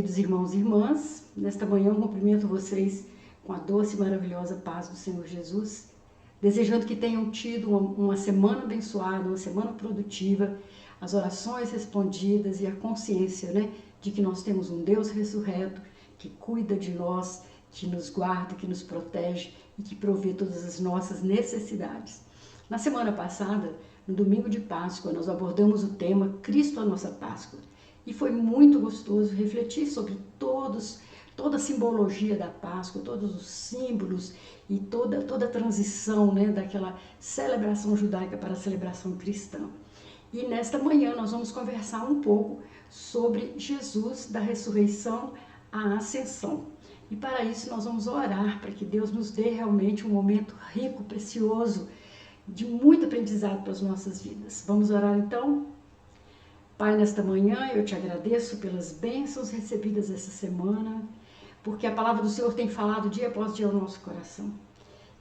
queridos irmãos e irmãs, nesta manhã eu cumprimento vocês com a doce e maravilhosa paz do Senhor Jesus, desejando que tenham tido uma semana abençoada, uma semana produtiva, as orações respondidas e a consciência, de que nós temos um Deus ressurreto, que cuida de nós, que nos guarda, que nos protege e que provê todas as nossas necessidades. Na semana passada, no domingo de Páscoa, nós abordamos o tema Cristo a nossa Páscoa. E foi muito gostoso refletir sobre toda a simbologia da Páscoa, todos os símbolos e toda a transição, daquela celebração judaica para a celebração cristã. E nesta manhã nós vamos conversar um pouco sobre Jesus, da ressurreição à ascensão. E para isso nós vamos orar para que Deus nos dê realmente um momento rico, precioso, de muito aprendizado para as nossas vidas. Vamos orar então? Pai, nesta manhã eu te agradeço pelas bênçãos recebidas essa semana, porque a palavra do Senhor tem falado dia após dia ao nosso coração.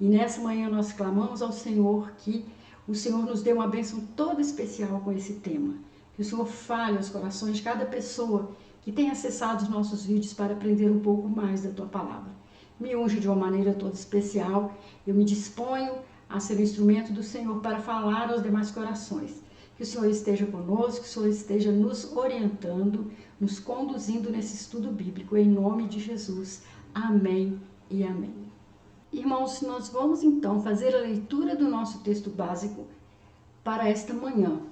E nessa manhã nós clamamos ao Senhor que o Senhor nos dê uma bênção toda especial com esse tema. Que o Senhor fale aos corações de cada pessoa que tem acessado os nossos vídeos para aprender um pouco mais da Tua palavra. Me unge de uma maneira toda especial. Eu me disponho a ser o instrumento do Senhor para falar aos demais corações. Que o Senhor esteja conosco, que o Senhor esteja nos orientando, nos conduzindo nesse estudo bíblico, em nome de Jesus. Amém e amém. Irmãos, nós vamos então fazer a leitura do nosso texto básico para esta manhã.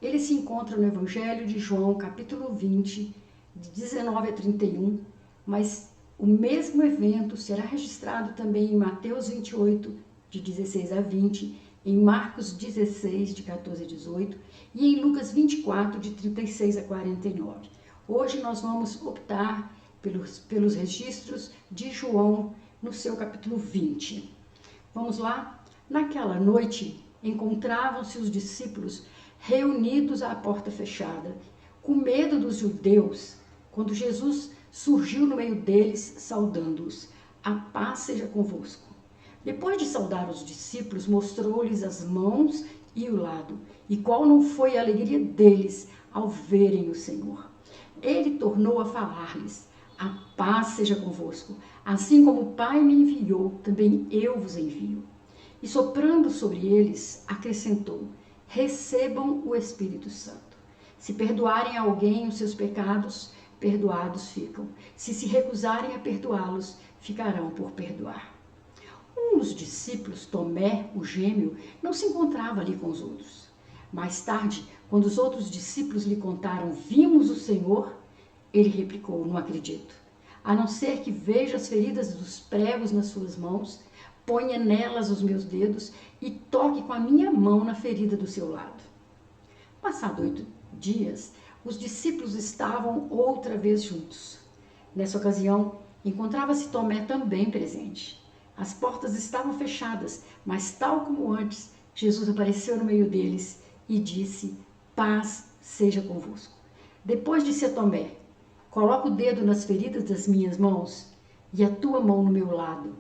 Ele se encontra no Evangelho de João, capítulo 20, de 19 a 31, mas o mesmo evento será registrado também em Mateus 28, de 16 a 20, em Marcos 16, de 14 a 18 e em Lucas 24, de 36 a 49. Hoje nós vamos optar pelos registros de João no seu capítulo 20. Vamos lá? Naquela noite encontravam-se os discípulos reunidos à porta fechada, com medo dos judeus, quando Jesus surgiu no meio deles, saudando-os. A paz seja convosco. Depois de saudar os discípulos, mostrou-lhes as mãos e o lado, e qual não foi a alegria deles ao verem o Senhor. Ele tornou a falar-lhes: a paz seja convosco, assim como o Pai me enviou, também eu vos envio. E soprando sobre eles, acrescentou: recebam o Espírito Santo. Se perdoarem a alguém os seus pecados, perdoados ficam. Se recusarem a perdoá-los, ficarão por perdoar. Um dos discípulos, Tomé, o gêmeo, não se encontrava ali com os outros. Mais tarde, quando os outros discípulos lhe contaram: vimos o Senhor, ele replicou: não acredito. A não ser que veja as feridas dos pregos nas suas mãos, ponha nelas os meus dedos e toque com a minha mão na ferida do seu lado. Passados 8 dias, os discípulos estavam outra vez juntos. Nessa ocasião, encontrava-se Tomé também presente. As portas estavam fechadas, mas tal como antes, Jesus apareceu no meio deles e disse: paz seja convosco. Depois disse a Tomé: coloca o dedo nas feridas das minhas mãos e a tua mão no meu lado.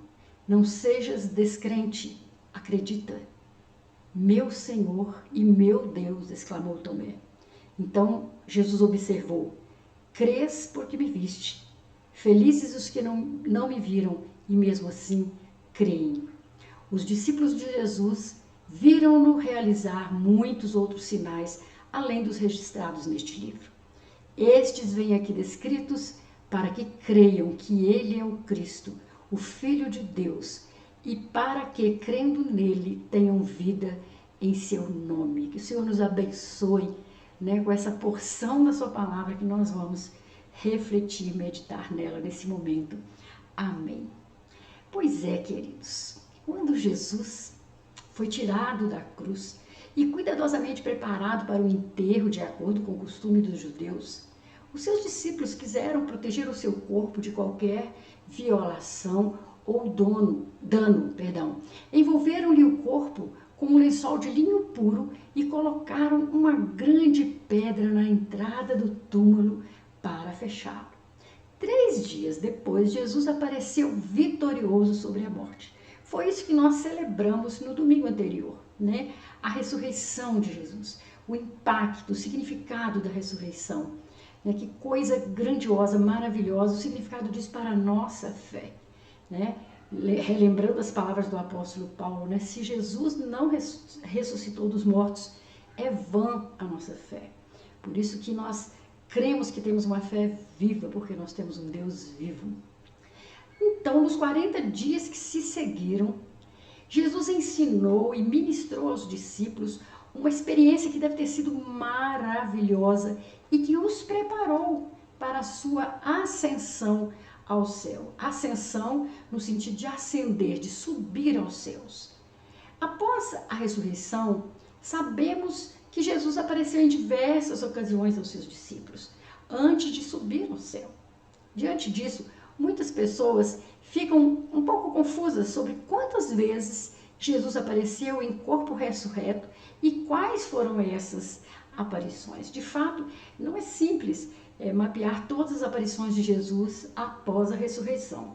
Não sejas descrente, acredita. Meu Senhor e meu Deus, exclamou Tomé. Então Jesus observou: crês porque me viste. Felizes os que não me viram e mesmo assim creem. Os discípulos de Jesus viram-no realizar muitos outros sinais, além dos registrados neste livro. Estes vêm aqui descritos para que creiam que ele é o Cristo, o Filho de Deus, e para que, crendo nele, tenham vida em seu nome. Que o Senhor nos abençoe, com essa porção da sua palavra que nós vamos refletir, meditar nela nesse momento. Amém. Pois é, queridos, quando Jesus foi tirado da cruz e cuidadosamente preparado para o enterro de acordo com o costume dos judeus, os seus discípulos quiseram proteger o seu corpo de qualquer violação ou dano. Envolveram-lhe o corpo com um lençol de linho puro e colocaram uma grande pedra na entrada do túmulo para fechá-lo. 3 dias depois, Jesus apareceu vitorioso sobre a morte. Foi isso que nós celebramos no domingo anterior, A ressurreição de Jesus, o impacto, o significado da ressurreição. né? Que coisa grandiosa, maravilhosa, o significado disso para a nossa fé, né? Relembrando as palavras do apóstolo Paulo, né? Se Jesus não ressuscitou dos mortos, é vã a nossa fé. Por isso que nós cremos que temos uma fé viva, porque nós temos um Deus vivo. Então, nos 40 dias que se seguiram, Jesus ensinou e ministrou aos discípulos uma experiência que deve ter sido maravilhosa e que os preparou para a sua ascensão ao céu. Ascensão no sentido de ascender, de subir aos céus. Após a ressurreição, sabemos que Jesus apareceu em diversas ocasiões aos seus discípulos, antes de subir ao céu. Diante disso, muitas pessoas ficam um pouco confusas sobre quantas vezes Jesus apareceu em corpo ressurreto e quais foram essas aparições. De fato, não é simples mapear todas as aparições de Jesus após a ressurreição.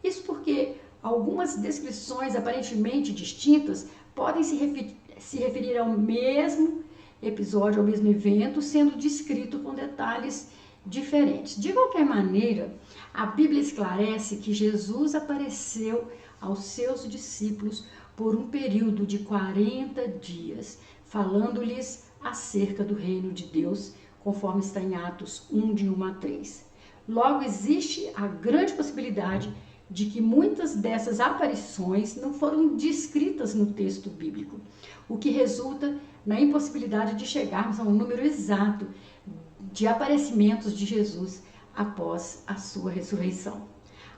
Isso porque algumas descrições aparentemente distintas podem se referir ao mesmo episódio, ao mesmo evento, sendo descrito com detalhes diferentes. De qualquer maneira, a Bíblia esclarece que Jesus apareceu aos seus discípulos por um período de 40 dias, falando-lhes acerca do reino de Deus, conforme está em Atos 1, de 1 a 3. Logo, existe a grande possibilidade de que muitas dessas aparições não foram descritas no texto bíblico, o que resulta na impossibilidade de chegarmos a um número exato de aparecimentos de Jesus após a sua ressurreição.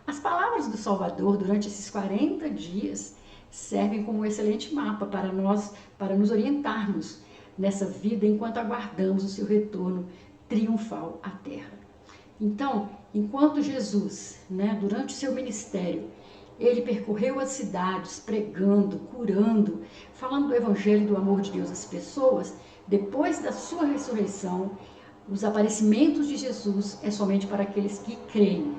As palavras do Salvador durante esses 40 dias servem como um excelente mapa para nos orientarmos nessa vida enquanto aguardamos o seu retorno triunfal à terra. Então, enquanto Jesus, durante o seu ministério, ele percorreu as cidades pregando, curando, falando do evangelho e do amor de Deus às pessoas, depois da sua ressurreição, os aparecimentos de Jesus é somente para aqueles que creem.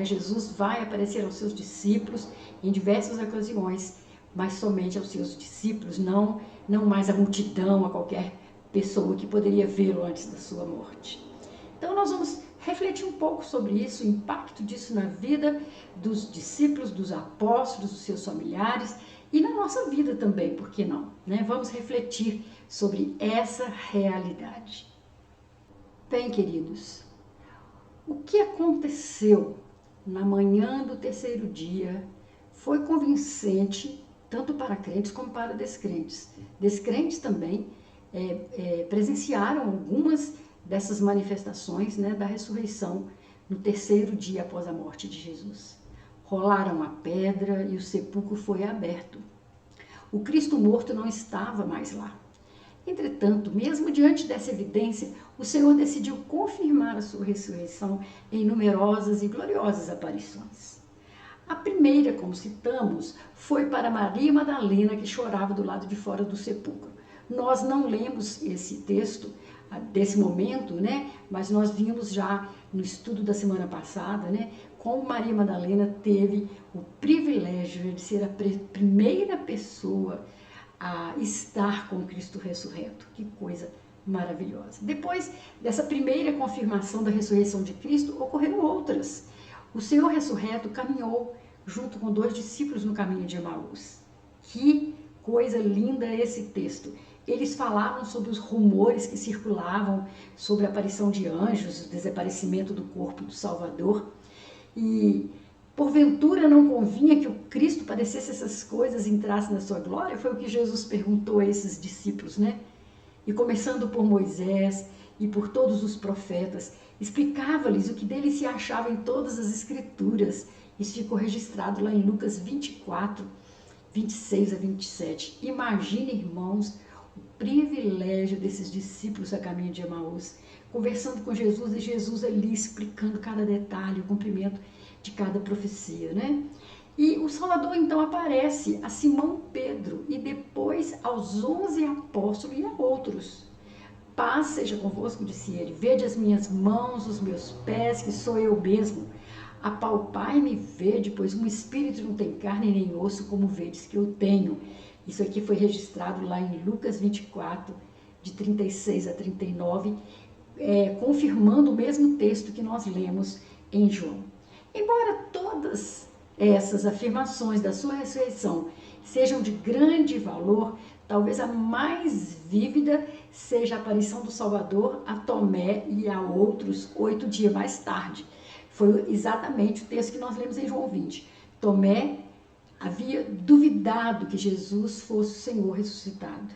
Jesus vai aparecer aos seus discípulos em diversas ocasiões, mas somente aos seus discípulos, não mais à multidão, a qualquer pessoa que poderia vê-lo antes da sua morte. Então nós vamos refletir um pouco sobre isso, o impacto disso na vida dos discípulos, dos apóstolos, dos seus familiares e na nossa vida também, por que não? Vamos refletir sobre essa realidade. Bem, queridos, o que aconteceu na manhã do terceiro dia foi convincente tanto para crentes como para descrentes. Descrentes também presenciaram algumas dessas manifestações da ressurreição no terceiro dia após a morte de Jesus. Rolaram a pedra e o sepulcro foi aberto. O Cristo morto não estava mais lá. Entretanto, mesmo diante dessa evidência, o Senhor decidiu confirmar a sua ressurreição em numerosas e gloriosas aparições. A primeira, como citamos, foi para Maria Madalena, que chorava do lado de fora do sepulcro. Nós não lemos esse texto desse momento, mas nós vimos já no estudo da semana passada, como Maria Madalena teve o privilégio de ser a primeira pessoa a estar com Cristo ressurreto. Que coisa maravilhosa. Depois dessa primeira confirmação da ressurreição de Cristo, ocorreram outras. O Senhor ressurreto caminhou junto com 2 discípulos no caminho de Emaús. Que coisa linda esse texto. Eles falavam sobre os rumores que circulavam sobre a aparição de anjos, o desaparecimento do corpo do Salvador. E porventura não convinha que o Cristo padecesse essas coisas e entrasse na sua glória? Foi o que Jesus perguntou a esses discípulos, E começando por Moisés e por todos os profetas, explicava-lhes o que dele se achava em todas as escrituras. Isso ficou registrado lá em Lucas 24, 26 a 27. Imagine, irmãos, o privilégio desses discípulos a caminho de Emaús, conversando com Jesus e Jesus ali explicando cada detalhe, o cumprimento de cada profecia, E o Salvador então aparece a Simão Pedro e depois aos 11 apóstolos e a outros. Paz seja convosco, disse ele, vede as minhas mãos, os meus pés, que sou eu mesmo. Apalpai-me e vede, pois um espírito não tem carne nem osso, como vedes que eu tenho. Isso aqui foi registrado lá em Lucas 24, de 36 a 39, confirmando o mesmo texto que nós lemos em João. Embora todas essas afirmações da sua ressurreição sejam de grande valor, talvez a mais vívida seja a aparição do Salvador a Tomé e a outros 8 dias mais tarde. Foi exatamente o texto que nós lemos em João 20. Tomé havia duvidado que Jesus fosse o Senhor ressuscitado.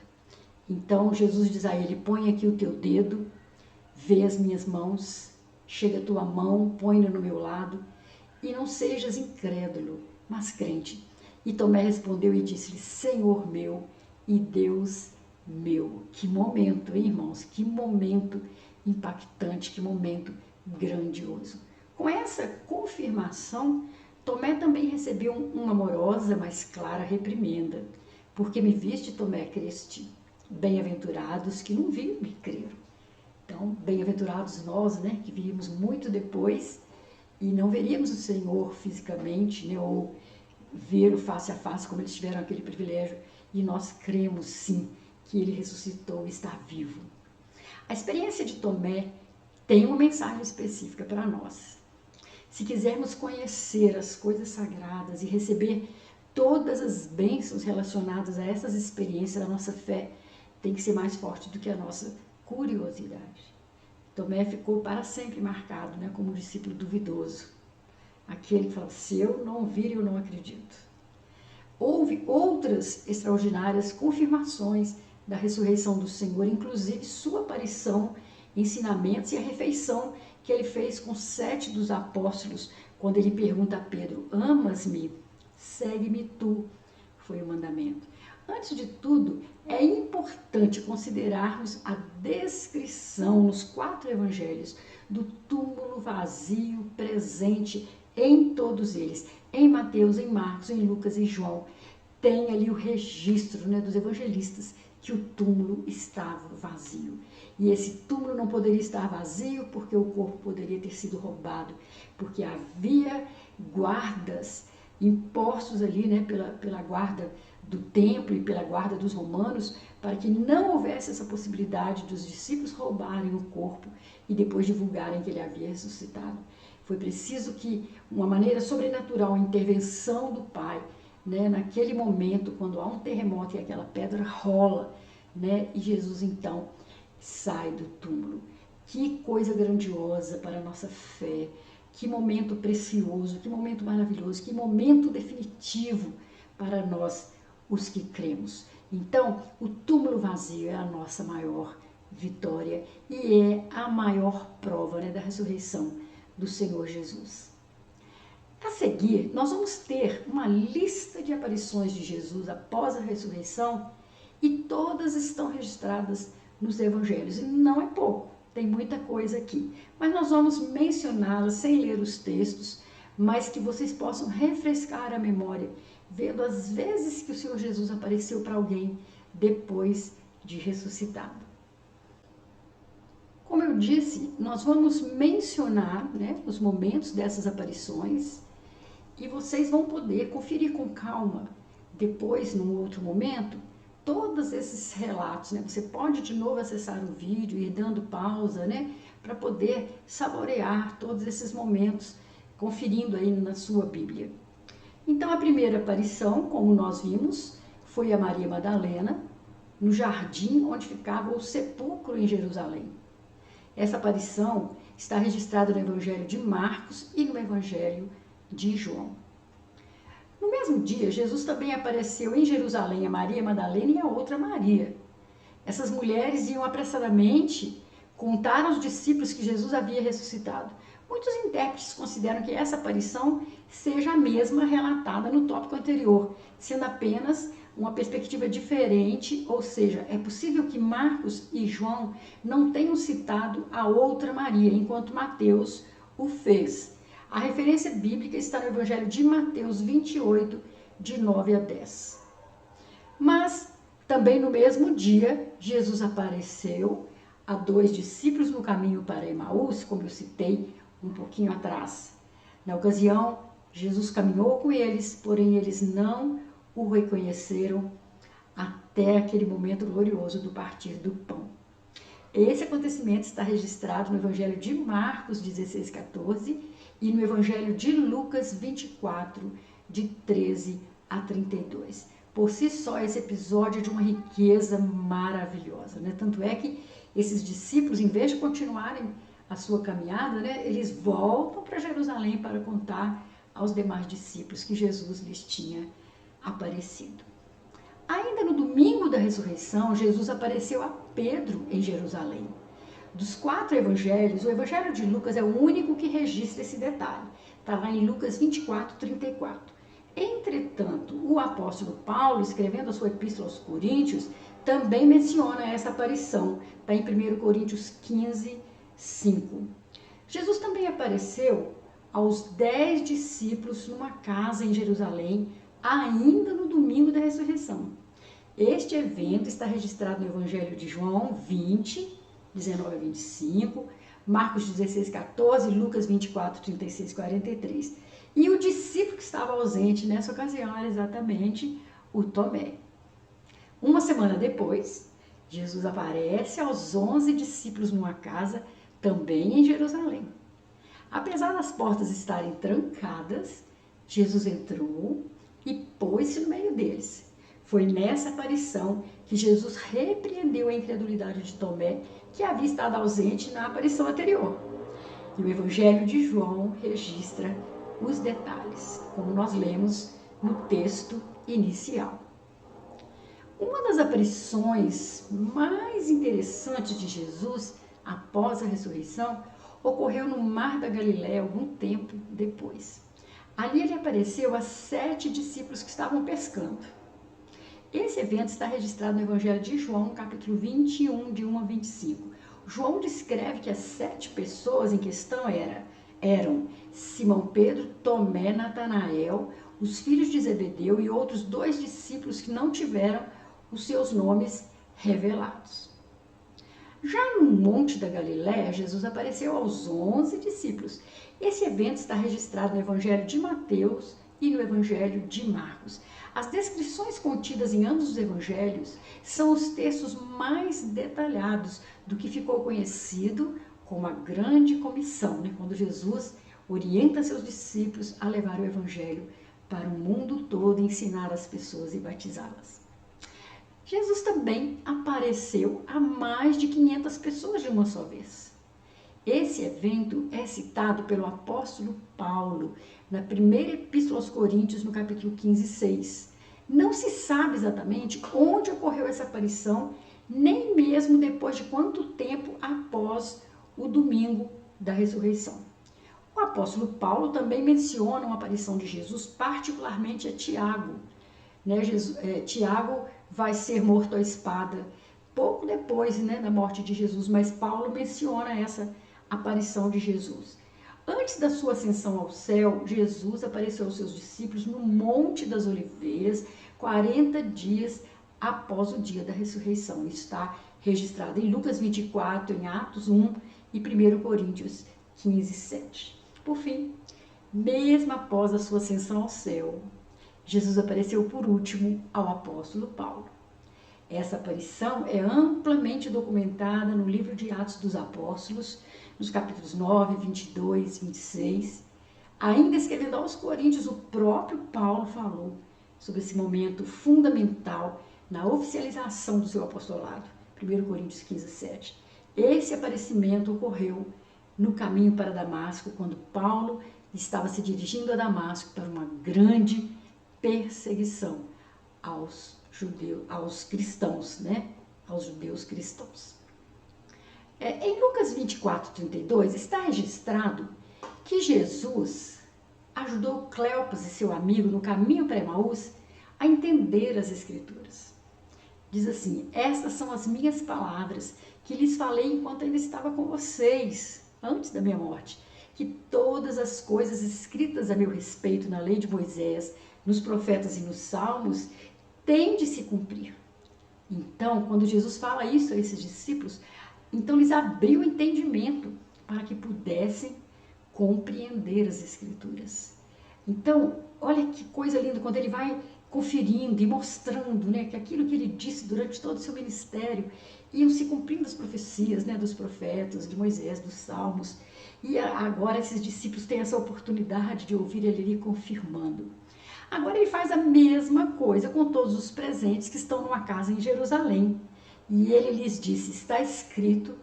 Então Jesus diz a ele: põe aqui o teu dedo, vê as minhas mãos, chega a tua mão, põe-na no meu lado, e não sejas incrédulo, mas crente. E Tomé respondeu e disse-lhe: Senhor meu e Deus meu. Que momento, hein, irmãos? Que momento impactante, que momento grandioso. Com essa confirmação, Tomé também recebeu uma amorosa, mas clara reprimenda. Porque me viste, Tomé, creste. Bem-aventurados que não viram e creram. Então, bem-aventurados nós, né, que viríamos muito depois e não veríamos o Senhor fisicamente, né, ou ver-o face a face, como eles tiveram aquele privilégio, e nós cremos sim que ele ressuscitou e está vivo. A experiência de Tomé tem uma mensagem específica para nós. Se quisermos conhecer as coisas sagradas e receber todas as bênçãos relacionadas a essas experiências, a nossa fé tem que ser mais forte do que a nossa curiosidade. Tomé ficou para sempre marcado, né, como um discípulo duvidoso. Aquele que fala: se eu não vir, eu não acredito. Houve outras extraordinárias confirmações da ressurreição do Senhor, inclusive sua aparição, ensinamentos e a refeição que ele fez com 7 dos apóstolos, quando ele pergunta a Pedro: amas-me? Segue-me tu. Foi o mandamento. Antes de tudo, é importante considerarmos a descrição nos 4 evangelhos do túmulo vazio presente em todos eles. Em Mateus, em Marcos, em Lucas e João, tem ali o registro, né, dos evangelistas que o túmulo estava vazio. E esse túmulo não poderia estar vazio porque o corpo poderia ter sido roubado, porque havia guardas impostos ali, né, pela guarda do templo e pela guarda dos romanos, para que não houvesse essa possibilidade dos discípulos roubarem o corpo e depois divulgarem que ele havia ressuscitado. Foi preciso que, uma maneira sobrenatural, a intervenção do Pai, né, naquele momento, quando há um terremoto e aquela pedra rola, né, e Jesus então sai do túmulo. Que coisa grandiosa para a nossa fé, que momento precioso, que momento maravilhoso, que momento definitivo para nós, os que cremos. Então, o túmulo vazio é a nossa maior vitória e é a maior prova, né, da ressurreição do Senhor Jesus. A seguir, nós vamos ter uma lista de aparições de Jesus após a ressurreição e todas estão registradas nos evangelhos. E não é pouco, tem muita coisa aqui. Mas nós vamos mencioná-las sem ler os textos, mas que vocês possam refrescar a memória, vendo as vezes que o Senhor Jesus apareceu para alguém depois de ressuscitado. Como eu disse, nós vamos mencionar, né, os momentos dessas aparições e vocês vão poder conferir com calma depois, num outro momento, todos esses relatos, né? Você pode de novo acessar o vídeo e ir dando pausa, né, para poder saborear todos esses momentos, conferindo aí na sua Bíblia. Então, a primeira aparição, como nós vimos, foi a Maria Madalena, no jardim onde ficava o sepulcro em Jerusalém. Essa aparição está registrada no Evangelho de Marcos e no Evangelho de João. No mesmo dia, Jesus também apareceu em Jerusalém a Maria Madalena e a outra Maria. Essas mulheres iam apressadamente contar aos discípulos que Jesus havia ressuscitado. Muitos intérpretes consideram que essa aparição seja a mesma relatada no tópico anterior, sendo apenas uma perspectiva diferente, ou seja, é possível que Marcos e João não tenham citado a outra Maria, enquanto Mateus o fez. A referência bíblica está no Evangelho de Mateus 28, de 9 a 10. Mas, também no mesmo dia, Jesus apareceu a 2 discípulos no caminho para Emaús, como eu citei um pouquinho atrás. Na ocasião, Jesus caminhou com eles, porém eles não o reconheceram até aquele momento glorioso do partir do pão. Esse acontecimento está registrado no Evangelho de Marcos 16:14 e no Evangelho de Lucas 24, de 13 a 32. Por si só, esse episódio é de uma riqueza maravilhosa, né? Tanto é que esses discípulos, em vez de continuarem a sua caminhada, né, eles voltam para Jerusalém para contar aos demais discípulos que Jesus lhes tinha aparecido. Ainda no domingo da ressurreição, Jesus apareceu a Pedro em Jerusalém. Dos 4 evangelhos, o evangelho de Lucas é o único que registra esse detalhe. Está lá em Lucas 24:34. Entretanto, o apóstolo Paulo, escrevendo a sua epístola aos Coríntios, também menciona essa aparição. Está em 1 Coríntios 15:5. Jesus também apareceu aos 10 discípulos numa casa em Jerusalém, ainda no domingo da ressurreição. Este evento está registrado no Evangelho de João 20, 19 a 25, Marcos 16:14, Lucas 24, 36 e 43. E o discípulo que estava ausente nessa ocasião era exatamente o Tomé. Uma semana depois, Jesus aparece aos 11 discípulos numa casa, também em Jerusalém. Apesar das portas estarem trancadas, Jesus entrou e pôs-se no meio deles. Foi nessa aparição que Jesus repreendeu a incredulidade de Tomé, que havia estado ausente na aparição anterior. E o Evangelho de João registra os detalhes, como nós lemos no texto inicial. Uma das aparições mais interessantes de Jesus após a ressurreição ocorreu no Mar da Galileia algum tempo depois. Ali ele apareceu a 7 discípulos que estavam pescando. Esse evento está registrado no Evangelho de João, capítulo 21, de 1 a 25. João descreve que as 7 pessoas em questão eram Simão Pedro, Tomé, Natanael, os filhos de Zebedeu e outros 2 discípulos que não tiveram os seus nomes revelados. Já no Monte da Galileia, Jesus apareceu aos 11 discípulos. Esse evento está registrado no Evangelho de Mateus e no Evangelho de Marcos. As descrições contidas em ambos os evangelhos são os textos mais detalhados do que ficou conhecido como a Grande Comissão, né? Quando Jesus orienta seus discípulos a levar o evangelho para o mundo todo, ensinar as pessoas e batizá-las. Jesus também apareceu a mais de 500 pessoas de uma só vez. Esse evento é citado pelo apóstolo Paulo na primeira epístola aos Coríntios, no capítulo 15:6. Não se sabe exatamente onde ocorreu essa aparição, nem mesmo depois de quanto tempo após o domingo da ressurreição. O apóstolo Paulo também menciona uma aparição de Jesus, particularmente a Tiago. Tiago vai ser morto à espada pouco depois, da morte de Jesus, mas Paulo menciona essa aparição de Jesus. Antes da sua ascensão ao céu, Jesus apareceu aos seus discípulos no Monte das Oliveiras, 40 dias após o dia da ressurreição. Isso está registrado em Lucas 24, em Atos 1 e 1 Coríntios 15:7. Por fim, mesmo após a sua ascensão ao céu, Jesus apareceu por último ao apóstolo Paulo. Essa aparição é amplamente documentada no livro de Atos dos Apóstolos, nos capítulos 9, 22, 26. Ainda escrevendo aos Coríntios, o próprio Paulo falou sobre esse momento fundamental na oficialização do seu apostolado. 1 Coríntios 15:7. Esse aparecimento ocorreu no caminho para Damasco, quando Paulo estava se dirigindo a Damasco para uma grande perseguição aos cristãos, aos judeus cristãos. Em Lucas 24:32 está registrado que Jesus ajudou Cleopas e seu amigo no caminho para Emaús a entender as Escrituras. Diz assim: estas são as minhas palavras que lhes falei enquanto ainda estava com vocês, antes da minha morte, que todas as coisas escritas a meu respeito na lei de Moisés, nos profetas e nos salmos, têm de se cumprir. Então, quando Jesus fala isso a esses discípulos, então lhes abriu o entendimento para que pudessem compreender as Escrituras. Então, olha que coisa linda, quando ele vai conferindo e mostrando, né, que aquilo que ele disse durante todo o seu ministério iam se cumprindo as profecias, né, dos profetas, de Moisés, dos Salmos. E agora esses discípulos têm essa oportunidade de ouvir ele ali confirmando. Agora ele faz a mesma coisa com todos os presentes que estão numa casa em Jerusalém. E ele lhes disse: está escrito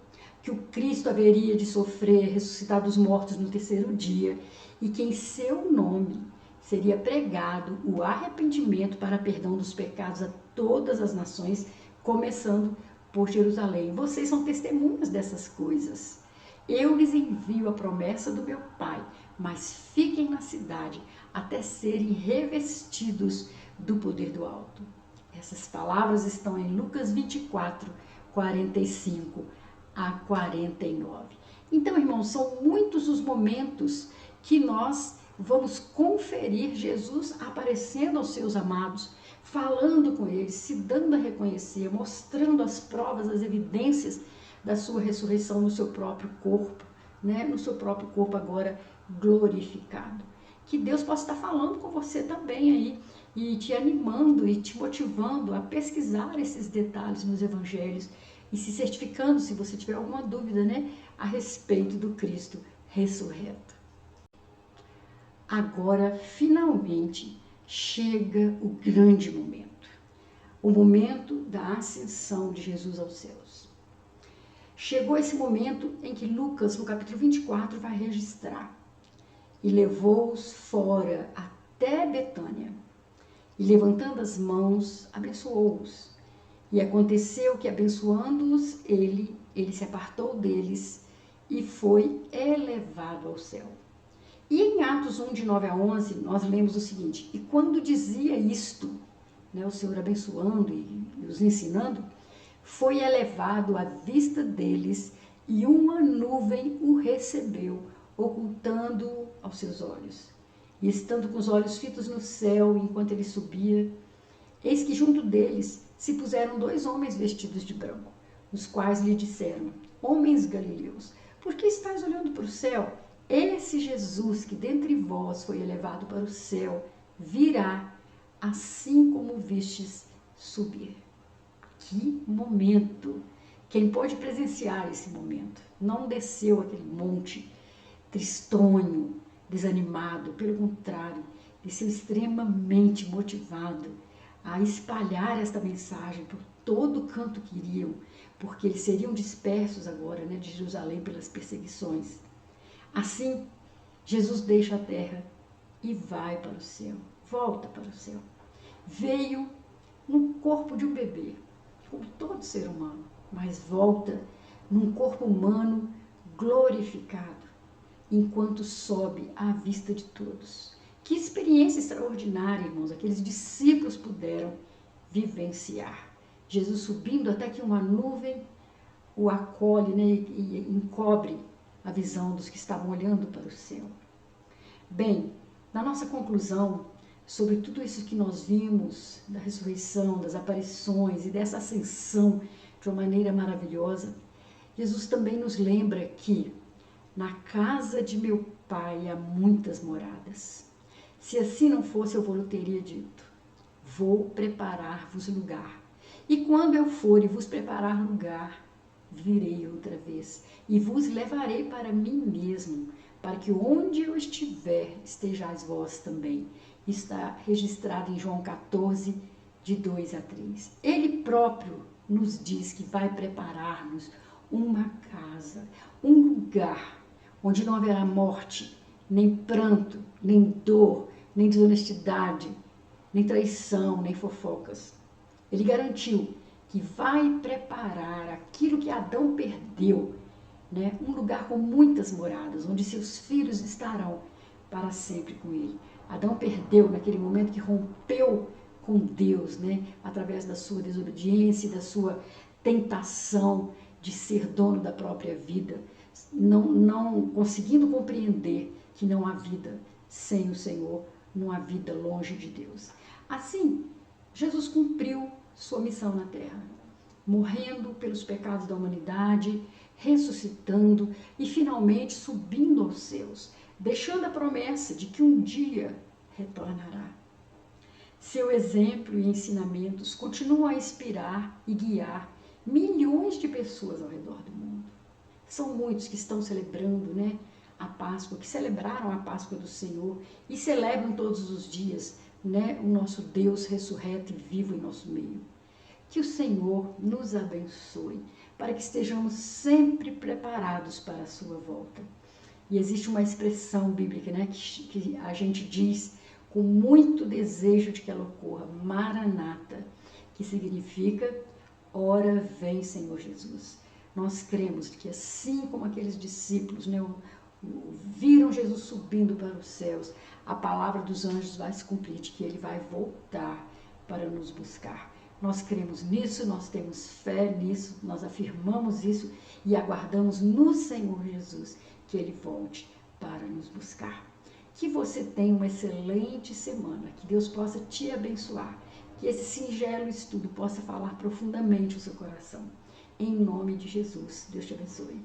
que o Cristo haveria de sofrer, ressuscitar dos mortos no terceiro dia, e que em seu nome seria pregado o arrependimento para perdão dos pecados a todas as nações, começando por Jerusalém. Vocês são testemunhas dessas coisas. Eu lhes envio a promessa do meu Pai, mas fiquem na cidade até serem revestidos do poder do alto. Essas palavras estão em Lucas 24, 45 a 49. Então, irmãos, são muitos os momentos que nós vamos conferir Jesus aparecendo aos seus amados, falando com eles, se dando a reconhecer, mostrando as provas, as evidências da sua ressurreição no seu próprio corpo, né? No seu próprio corpo agora glorificado. Que Deus possa estar falando com você também aí e te animando e te motivando a pesquisar esses detalhes nos evangelhos e se certificando, se você tiver alguma dúvida, né, a respeito do Cristo ressurreto. Agora, finalmente, chega o grande momento. O momento da ascensão de Jesus aos céus. Chegou esse momento em que Lucas, no capítulo 24, vai registrar. E levou-os fora até Betânia. E levantando as mãos, abençoou-os. E aconteceu que, abençoando-os, ele se apartou deles e foi elevado ao céu. E em Atos 1, de 9 a 11, nós lemos o seguinte: e quando dizia isto, né, o Senhor abençoando e os ensinando, foi elevado à vista deles e uma nuvem o recebeu, ocultando-o aos seus olhos. E estando com os olhos fitos no céu, enquanto ele subia, eis que junto deles se puseram 2 homens vestidos de branco, os quais lhe disseram: homens galileus, por que estáis olhando para o céu? Esse Jesus que dentre vós foi elevado para o céu, virá, assim como vistes subir. Que momento! Quem pode presenciar esse momento? Não desceu aquele monte tristonho, desanimado, pelo contrário, desceu extremamente motivado a espalhar esta mensagem por todo canto que iriam, porque eles seriam dispersos agora, né, de Jerusalém pelas perseguições. Assim, Jesus deixa a terra e vai para o céu, volta para o céu. Veio no corpo de um bebê, como todo ser humano, mas volta num corpo humano glorificado, enquanto sobe à vista de todos. Que experiência extraordinária, irmãos, aqueles discípulos puderam vivenciar. Jesus subindo até que uma nuvem o acolhe, né, e encobre a visão dos que estavam olhando para o céu. Bem, na nossa conclusão sobre tudo isso que nós vimos, da ressurreição, das aparições e dessa ascensão de uma maneira maravilhosa, Jesus também nos lembra que na casa de meu Pai há muitas moradas. Se assim não fosse, eu vou teria dito: vou preparar-vos lugar. E quando eu for e vos preparar lugar, virei outra vez e vos levarei para mim mesmo, para que onde eu estiver, estejais vós também. Está registrado em João 14, de 2 a 3. Ele próprio nos diz que vai preparar-nos uma casa, um lugar onde não haverá morte, nem pranto, nem dor, nem desonestidade, nem traição, nem fofocas. Ele garantiu que vai preparar aquilo que Adão perdeu, né? Um lugar com muitas moradas, onde seus filhos estarão para sempre com ele. Adão perdeu naquele momento que rompeu com Deus, né? Através da sua desobediência, da sua tentação de ser dono da própria vida, não conseguindo compreender que não há vida sem o Senhor, não há vida longe de Deus. Assim, Jesus cumpriu sua missão na terra, morrendo pelos pecados da humanidade, ressuscitando e finalmente subindo aos céus, deixando a promessa de que um dia retornará. Seu exemplo e ensinamentos continuam a inspirar e guiar milhões de pessoas ao redor do mundo. São muitos que estão celebrando, né, a Páscoa, que celebraram a Páscoa do Senhor e celebram todos os dias, né, o nosso Deus ressurreto e vivo em nosso meio. Que o Senhor nos abençoe, para que estejamos sempre preparados para a sua volta. E existe uma expressão bíblica, né, que a gente diz com muito desejo de que ela ocorra, Maranata, que significa, ora vem Senhor Jesus. Nós cremos que assim como aqueles discípulos, né, viram Jesus subindo para os céus, a palavra dos anjos vai se cumprir, de que ele vai voltar para nos buscar. Nós cremos nisso, nós temos fé nisso, nós afirmamos isso e aguardamos no Senhor Jesus que ele volte para nos buscar. Que você tenha uma excelente semana, que Deus possa te abençoar, que esse singelo estudo possa falar profundamente o seu coração. Em nome de Jesus, Deus te abençoe.